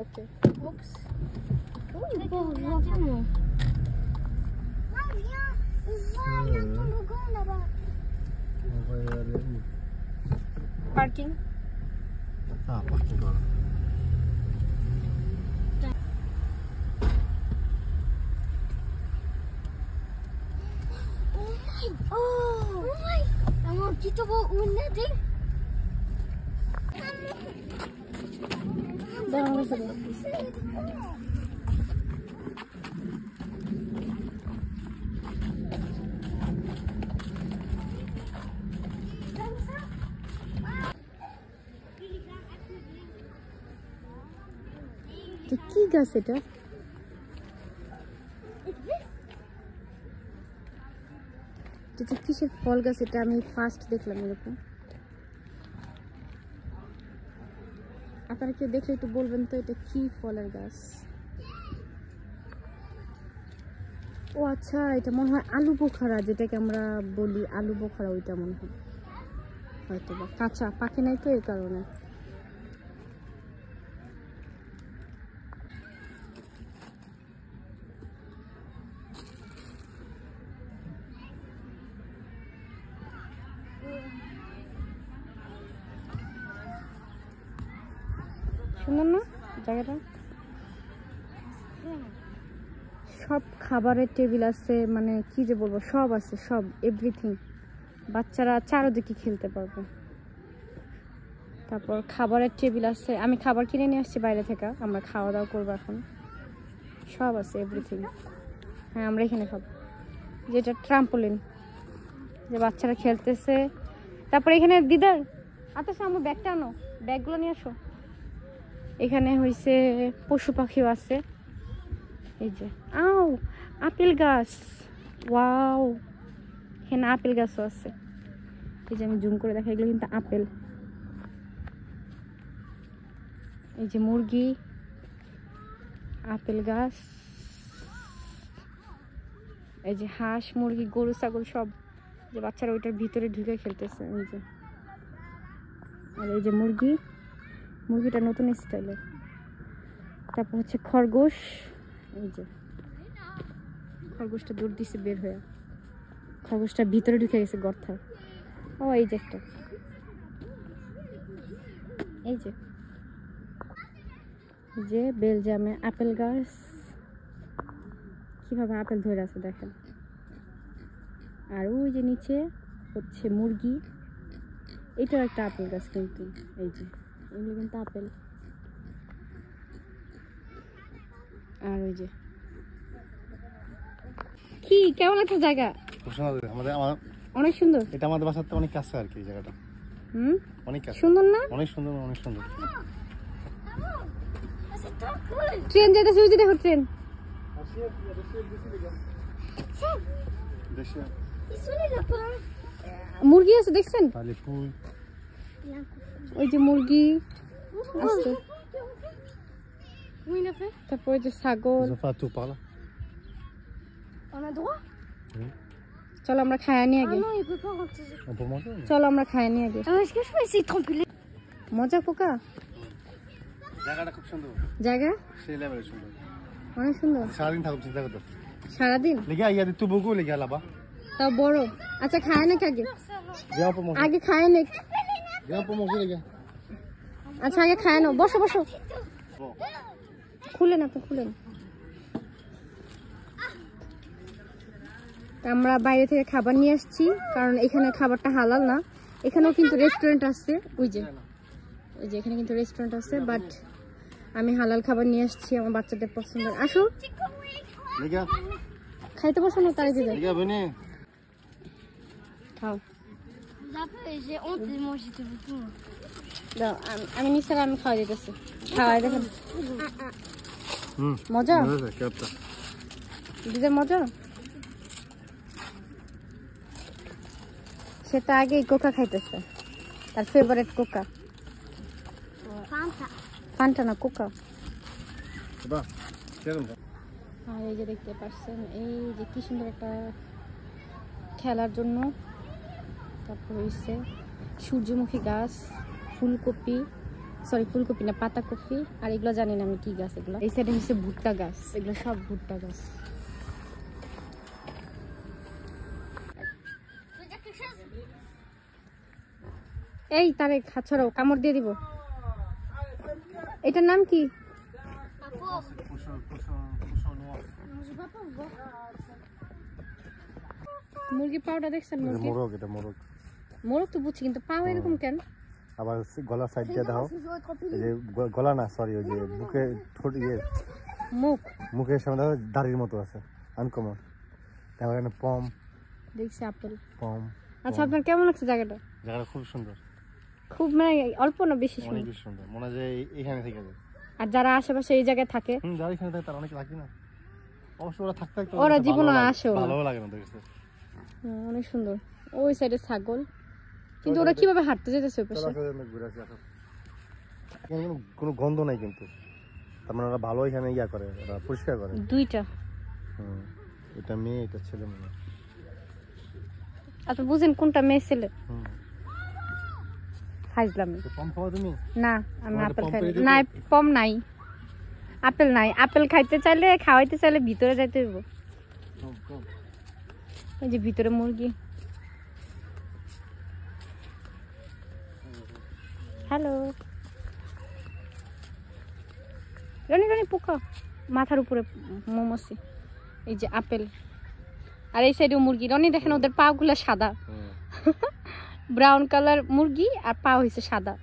Ok. Oups. Oh, il est beau, vraiment. Viens, on va, il y a un toboggan là-bas. On va y aller où? Parking. Ah, parking là. Oh my! Maman, un petit toboggan où on a dit? Dans le salon. C'est qui গাছ এটা? এটা কিসের ফল গাছ? এটা আমি first দেখলাম এরকম। আপনারা কেউ দেখলে একটু বলবেন তো এটা কি ফলের গাছ? ও আচ্ছা, এটা মনে হয় আলু বোখারা, যেটাকে আমরা বলি আলু বোখারা, ওইটা মনে হয় হয়তো বা। কাঁচা, পাকে নাই তো এই কারণে। সুন্দর না জায়গাটা? সব খাবারের টেবিল আছে, মানে কি যে বলবো, সব আছে, সব এভরিথিং। বাচ্চারা চারদিকে খেলতে পারবে। তারপর খাবারের টেবিল আছে, আমি খাবার কিনে নিয়ে আসছি বাইরে থেকে, আমরা খাওয়া দাওয়া করবো এখন। সব আছে এভরিথিং। হ্যাঁ, আমরা এখানে খাবো। যেটা ট্রাম্পোলিন, যে বাচ্চারা খেলতেছে। তারপর এখানে দিদার আচ্ছা আমার ব্যাগটা আনো, ব্যাগগুলো নিয়ে আসো। এখানে হইছে পশু পাখিও আছে। এই যে আও আপেল গাছ, ওয়াও, এখানে আপেল গাছও আছে। এই যে আমি জুম করে দেখাই, এগুলো কিন্তু আপেল। এই যে মুরগি, আপেল গাছ, এই যে হাঁস, মুরগি, গরু, ছাগল সব। যে বাচ্চারা ওইটার ভিতরে ঢুকে খেলতেছে। এই যে, আর এই যে মুরগি, মুরগিটা নতুন স্টাইলের। তারপর হচ্ছে খরগোশ, এই যে খরগোশটা দৌড় দিছে বের হয়ে, খরগোশটা ভিতরে ঢুকে গেছে গর্থায়। ও এই যে একটা, এই যে বেলজিয়ামে আপেল গাছ, কিভাবে আপেল ধরে আছে দেখেন। আর ওই যে নিচে হচ্ছে মুরগি, এটাও একটা আপেল গাছ কিন্তু। এই যে এগুলো কিন্তু আপেল। আর ওই যে কি কেমন একটা জায়গা, অনেক সুন্দর। এটা আমাদের বাসার তো অনেক কাছে আর কি জায়গাটা। অনেক কাছে, সুন্দর না? অনেক সুন্দর, অনেক সুন্দর। ট্রেন যেতেছে, ওই যে দেখো ট্রেন। মুরগি আছে দেখছেন? ওই যে মুরগি আছে, তারপর ওই যে ছাগল। চলো আমরা খায় নিয়ে আগে, চলো আমরা খায় নিয়ে আগে। মজা পোকা, জায়গাটা খুব সুন্দর, জায়গা সেই লেভেলের সুন্দর, অনেক সুন্দর। সারাদিন থাকুন চিন্তা করতে, সারাদিন লেগে ইয়াদি তু বগু লেগে আলাবা তাও বড়। আচ্ছা খায় নাকি আগে, আগে খায় নাক, আচ্ছা আগে খায় নাও। বসো বসো, খুলে না তো, খুলে না। আমরা বাইরে থেকে খাবার নিয়ে আসছি, কারণ এখানে খাবারটা হালাল না। এখানেও কিন্তু রেস্টুরেন্ট আছে, ওই যে এখানে কিন্তু রেস্টুরেন্ট আছে, বাট আমি হালাল খাবার নিয়ে আসছি, আমার বাচ্চাদের পছন্দ। আসো খাইতে বসো না, তাই দিবে খাও। আমি নিচে, আমি খাওয়া দিতেছি, খাওয়াই দেখেন। মজা, দিদার মজা। সেটা আগে কোকা খাইতেছে, তার ফেভারিট কোকা। ফান্টা না, কোকা। আর এই যে দেখতে পাচ্ছেন, এই যে কি সুন্দর একটা খেলার জন্য। তারপর হচ্ছে সূর্যমুখী গাছ, ফুলকপি, সরি ফুলকপি না পাতাকপি। আর এগুলো জানি না আমি কি গাছ এগুলো। এই সাইডে হচ্ছে ভুট্টা গাছ, এগুলো সব ভুট্টা গাছ। এই তারে খাচ্ছড়ো কামড় দিয়ে দিব। এটার নাম কি? মুরগি পাউডার দেখছেন? মুরগি মোরগ, এটা মোরগ। মোরগ তো বুঝছি, কিন্তু পাও এরকম কেন? আবার গলা সাইড দিয়ে দাও, এই যে গলা না সরি, ওই যে বুকে ঠোঁট মুখ, মুখের সামনে দেখো দাড়ির মতো আছে, আনকমন। তারপর এখানে পম দেখছি আপেল। পম। আচ্ছা আপনার কেমন লাগছে জায়গাটা? জায়গাটা খুব সুন্দর, খুব মানে অল্প না বেশি অনেক সুন্দর? বেশি সুন্দর, মনে হয় যে এখানে থেকে যায়। আর যারা আশেপাশে এই জায়গায় থাকে, যারা এখানে থাকে তারা অনেক লাগে না, অবশ্য ওরা থাকতে থাকতে ওরা জীবনে আসেও না, ভালো লাগে না দেখতে। অনেক সুন্দর। ওই সাইডে ছাগল, কিন্তু ওরা কিভাবে হাঁটতে যেতেছে ওই পাশে? ঘুরে আসি আসো। এখানে কোনো গন্ধ নাই কিন্তু, তার মানে ওরা ভালো এখানে ইয়া করে, ওরা পরিষ্কার করে। দুইটা, এটা মেয়ে এটা ছেলে মনে হয়। আপনি বুঝেন কোনটা মেয়ে ছেলে? খাইছিলাম পম খাওয়া তুমি? না আমি আপেল খাই না, পম নাই, আপেল নাই। আপেল খাইতে চাইলে খাওয়াইতে চাইলে ভিতরে যাইতে হইব। এই যে ভিতরে মুরগি। হ্যালো রনি, রনি পোকা মাথার উপরে মোমোসি। এই যে আপেল, আর এই সাইডে মুরগি। রনি দেখেন ওদের পা গুলা সাদা, ব্রাউন কালার মুরগি আর পা হয়েছে সাদা।